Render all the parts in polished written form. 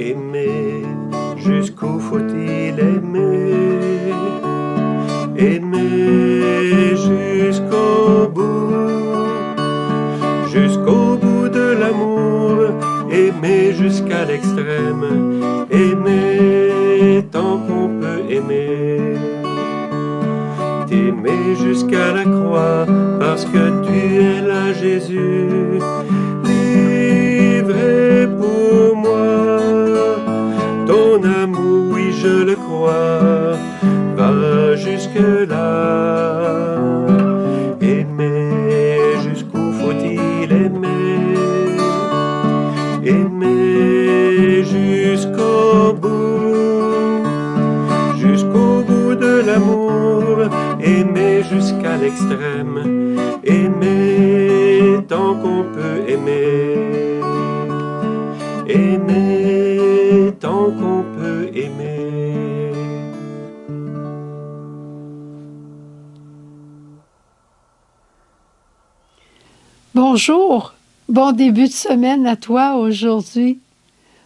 Aimer, jusqu'où faut-il aimer? Aimer jusqu'au bout de l'amour, aimer jusqu'à l'extrême, aimer tant qu'on peut aimer. T'aimer jusqu'à la croix, parce que tu es là, Jésus, livré pour moi. Ton amour, oui, je le crois, va jusque-là. Aimer, jusqu'où faut-il aimer? Aimer jusqu'au bout de l'amour, aimer jusqu'à l'extrême, aimer tant qu'on peut aimer, aimer tant qu'on peut aimer. Bonjour, bon début de semaine à toi aujourd'hui.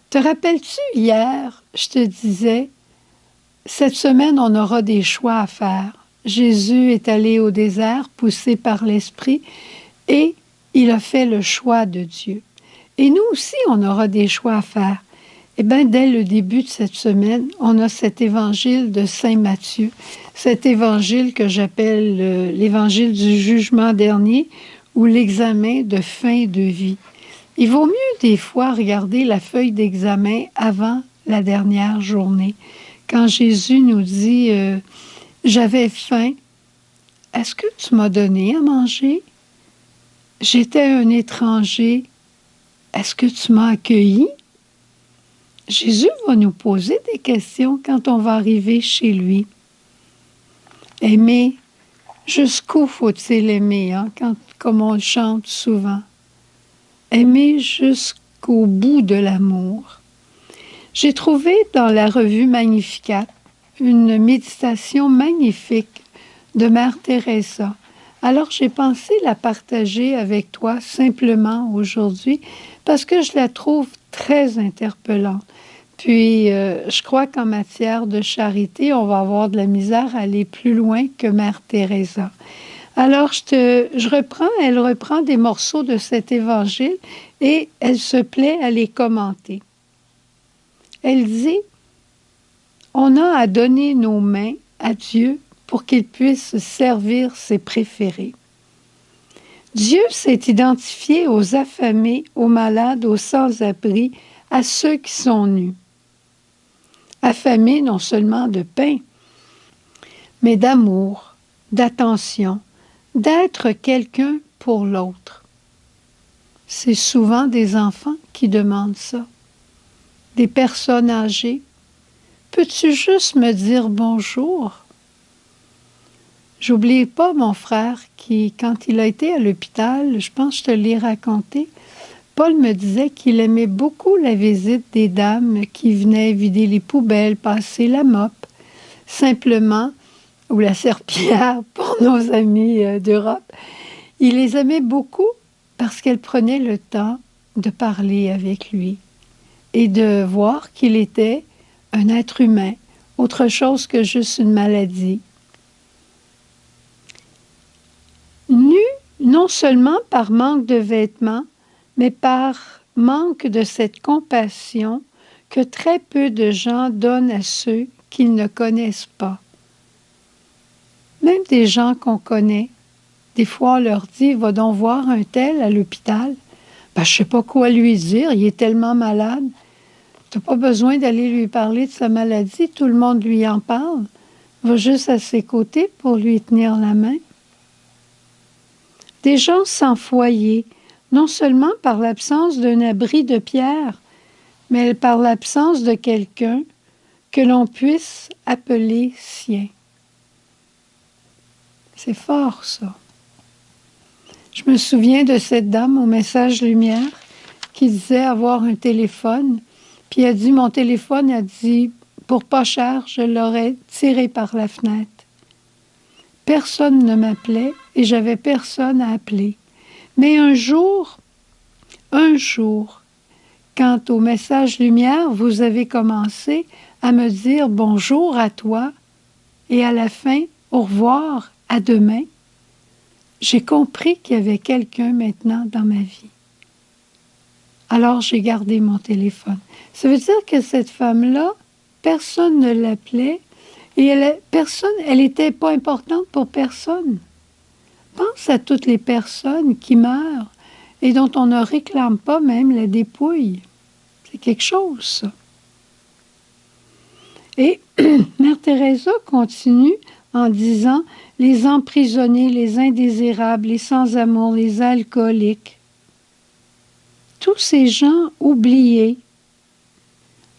Te rappelles-tu hier, je te disais, cette semaine on aura des choix à faire. Jésus est allé au désert, poussé par l'Esprit, et il a fait le choix de Dieu. Et nous aussi, on aura des choix à faire. Eh bien, dès le début de cette semaine, on a cet évangile de Saint Matthieu, cet évangile que j'appelle l'évangile du jugement dernier ou l'examen de fin de vie. Il vaut mieux des fois regarder la feuille d'examen avant la dernière journée. Quand Jésus nous dit « J'avais faim, est-ce que tu m'as donné à manger? J'étais un étranger, est-ce que tu m'as accueilli? » Jésus va nous poser des questions quand on va arriver chez lui. Aimer, jusqu'où faut-il aimer, hein, comme on le chante souvent? Aimer jusqu'au bout de l'amour. J'ai trouvé dans la revue Magnificat une méditation magnifique de Mère Teresa. Alors j'ai pensé la partager avec toi simplement aujourd'hui parce que je la trouve très interpellante. Puis, je crois qu'en matière de charité, on va avoir de la misère à aller plus loin que Mère Teresa. Alors, elle reprend des morceaux de cet évangile et elle se plaît à les commenter. Elle dit, on a à donner nos mains à Dieu pour qu'il puisse servir ses préférés. Dieu s'est identifié aux affamés, aux malades, aux sans-abri, à ceux qui sont nus. Affamés non seulement de pain, mais d'amour, d'attention, d'être quelqu'un pour l'autre. C'est souvent des enfants qui demandent ça, des personnes âgées. Peux-tu juste me dire bonjour? J'oublie pas mon frère qui, quand il a été à l'hôpital, je pense que je te l'ai raconté, Paul me disait qu'il aimait beaucoup la visite des dames qui venaient vider les poubelles, passer la mop, simplement, ou la serpillière pour nos amis d'Europe. Il les aimait beaucoup parce qu'elles prenaient le temps de parler avec lui et de voir qu'il était un être humain, autre chose que juste une maladie. Nu, non seulement par manque de vêtements, mais par manque de cette compassion que très peu de gens donnent à ceux qu'ils ne connaissent pas. Même des gens qu'on connaît, des fois on leur dit « Va donc voir un tel à l'hôpital. » Je ne sais pas quoi lui dire, il est tellement malade. Tu n'as pas besoin d'aller lui parler de sa maladie, tout le monde lui en parle. Va juste à ses côtés pour lui tenir la main. Des gens sans foyer, non seulement par l'absence d'un abri de pierre, mais par l'absence de quelqu'un que l'on puisse appeler sien. C'est fort, ça. Je me souviens de cette dame au message lumière qui disait avoir un téléphone, puis elle dit, mon téléphone, elle dit, pour pas cher, je l'aurais tiré par la fenêtre. Personne ne m'appelait et j'avais personne à appeler. Mais un jour, Quant au message lumière, vous avez commencé à me dire bonjour à toi et à la fin, au revoir, à demain. J'ai compris qu'il y avait quelqu'un maintenant dans ma vie. Alors j'ai gardé mon téléphone. Ça veut dire que cette femme-là, personne ne l'appelait et elle n'était pas importante pour personne. Pense à toutes les personnes qui meurent et dont on ne réclame pas même la dépouille. C'est quelque chose, ça. Et Mère Teresa continue en disant « Les emprisonnés, les indésirables, les sans-amour, les alcooliques, tous ces gens oubliés,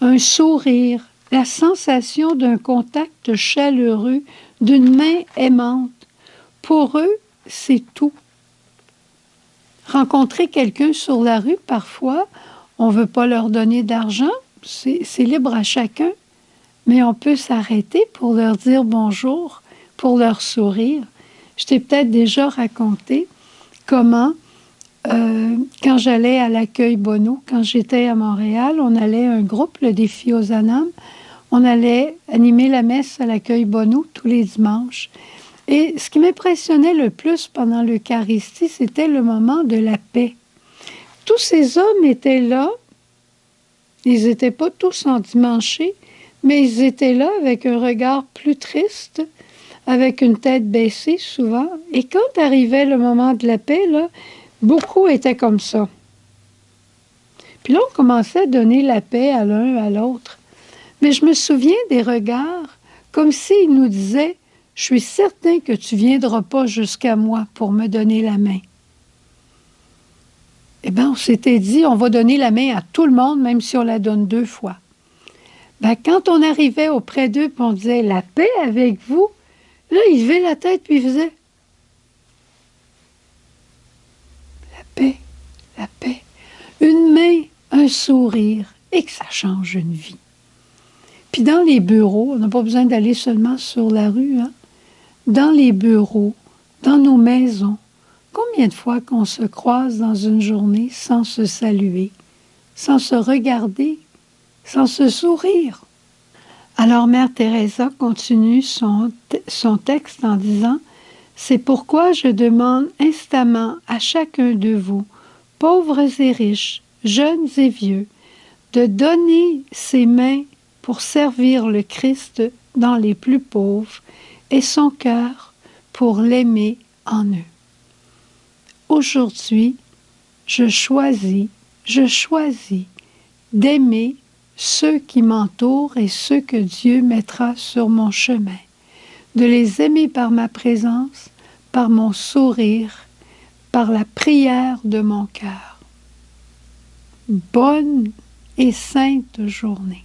un sourire, la sensation d'un contact chaleureux, d'une main aimante, pour eux, c'est tout. Rencontrer quelqu'un sur la rue, parfois, on ne veut pas leur donner d'argent, c'est libre à chacun, mais on peut s'arrêter pour leur dire bonjour, pour leur sourire. Je t'ai peut-être déjà raconté comment, quand j'allais à l'accueil Bonneau, quand j'étais à Montréal, on allait un groupe, le Défi aux âmes, on allait animer la messe à l'accueil Bonneau tous les dimanches. Et ce qui m'impressionnait le plus pendant l'Eucharistie, c'était le moment de la paix. Tous ces hommes étaient là, ils n'étaient pas tous endimanchés, mais ils étaient là avec un regard plus triste, avec une tête baissée souvent. Et quand arrivait le moment de la paix, là, beaucoup étaient comme ça. Puis là, on commençait à donner la paix à l'un, à l'autre. Mais je me souviens des regards, comme s'ils nous disaient « Je suis certain que tu ne viendras pas jusqu'à moi pour me donner la main. » Eh bien, on s'était dit, on va donner la main à tout le monde, même si on la donne 2 fois. Ben, quand on arrivait auprès d'eux, puis on disait « La paix avec vous », là, ils levaient la tête, puis ils faisaient « La paix, la paix ». Une main, un sourire, et que ça change une vie. Puis dans les bureaux, on n'a pas besoin d'aller seulement sur la rue, hein? Dans les bureaux, dans nos maisons, combien de fois qu'on se croise dans une journée sans se saluer, sans se regarder, sans se sourire? Alors Mère Teresa continue son texte en disant « C'est pourquoi je demande instamment à chacun de vous, pauvres et riches, jeunes et vieux, de donner ses mains pour servir le Christ dans les plus pauvres et son cœur pour l'aimer en eux. Aujourd'hui, je choisis d'aimer ceux qui m'entourent et ceux que Dieu mettra sur mon chemin, de les aimer par ma présence, par mon sourire, par la prière de mon cœur. Bonne et sainte journée.